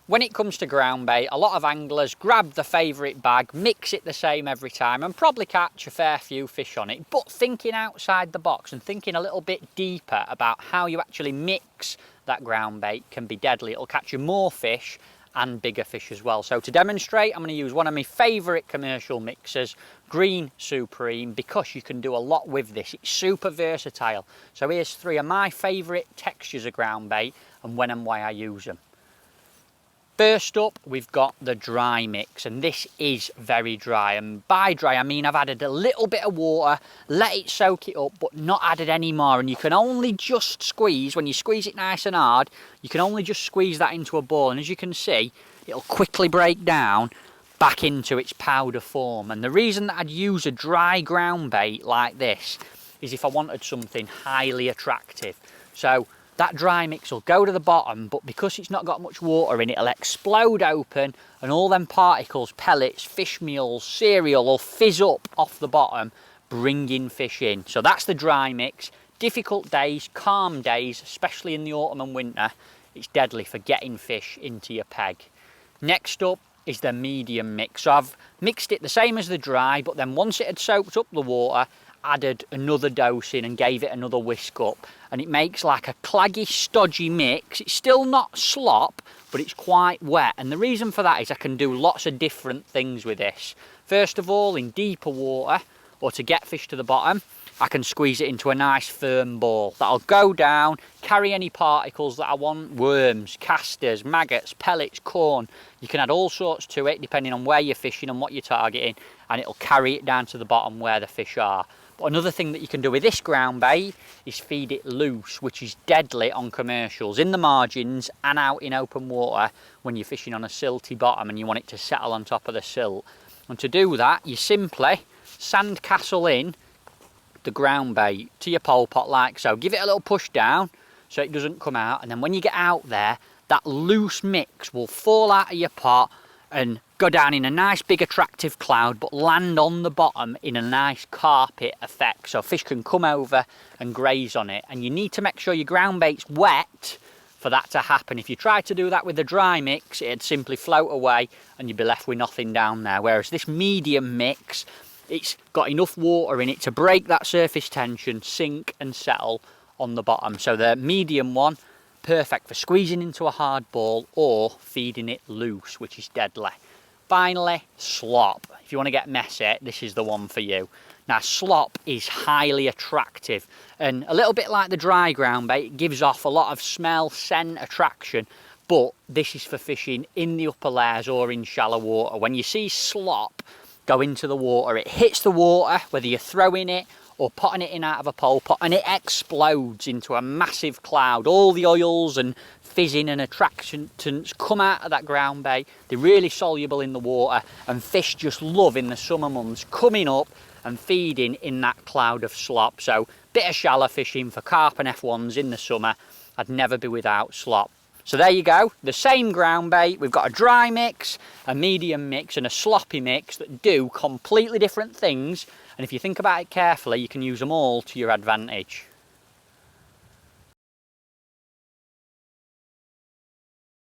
When it comes to ground bait, a lot of anglers grab the favourite bag, mix it the same every time and probably catch a fair few fish on it. But thinking outside the box and thinking a little bit deeper about how you actually mix that ground bait can be deadly. It'll catch you more fish and bigger fish as well. So to demonstrate, I'm going to use one of my favourite commercial mixers, Green Supreme, because you can do a lot with this. It's super versatile. So here's 3 of my favourite textures of ground bait and when and why I use them. First up, we've got the dry mix, and this is very dry, and by dry I mean I've added a little bit of water, let it soak it up, but not added any more, and you can only just squeeze, when you squeeze it nice and hard, you can only just squeeze that into a ball, and as you can see, it'll quickly break down back into its powder form. And the reason that I'd use a dry ground bait like this is if I wanted something highly attractive. So that dry mix will go to the bottom, but because it's not got much water in it, it'll explode open and all them particles, pellets, fish meals, cereal will fizz up off the bottom, bringing fish in. So that's the dry mix. Difficult days, calm days, especially in the autumn and winter, it's deadly for getting fish into your peg. Next up is the medium mix. So I've mixed it the same as the dry, but then once it had soaked up the water, added another dose in and gave it another whisk up, and it makes like a claggy, stodgy mix. It's still not slop, but it's quite wet, and the reason for that is I can do lots of different things with this. First of all, in deeper water or to get fish to the bottom, I can squeeze it into a nice firm ball that'll go down, carry any particles that I want, worms, casters, maggots, pellets, corn. You can add all sorts to it depending on where you're fishing and what you're targeting, and it'll carry it down to the bottom where the fish are. But another thing that you can do with this ground bait is feed it loose, which is deadly on commercials, in the margins and out in open water when you're fishing on a silty bottom and you want it to settle on top of the silt. And to do that, you simply sandcastle in the ground bait to your pole pot like so. Give it a little push down so it doesn't come out, and then when you get out there, that loose mix will fall out of your pot and go down in a nice big attractive cloud, but land on the bottom in a nice carpet effect, so fish can come over and graze on it. And you need to make sure your ground bait's wet for that to happen. If you tried to do that with the dry mix, it'd simply float away and you'd be left with nothing down there. Whereas this medium mix, it's got enough water in it to break that surface tension, sink and settle on the bottom. So the medium one, perfect for squeezing into a hard ball or feeding it loose, which is deadly. Finally, slop. If you want to get messy, this is the one for you. Now, slop is highly attractive, and a little bit like the dry ground bait, it gives off a lot of smell, scent, attraction, but this is for fishing in the upper layers or in shallow water. When you see slop go into the water, it hits the water, whether you're throwing it or potting it in out of a pole pot, and it explodes into a massive cloud. All the oils and fizzing and attractants come out of that ground bait. They're really soluble in the water, and fish just love in the summer months coming up and feeding in that cloud of slop. So bit of shallow fishing for carp and F1s in the summer, I'd never be without slop. So there you go, the same ground bait. We've got a dry mix, a medium mix and a sloppy mix that do completely different things, and if you think about it carefully, you can use them all to your advantage.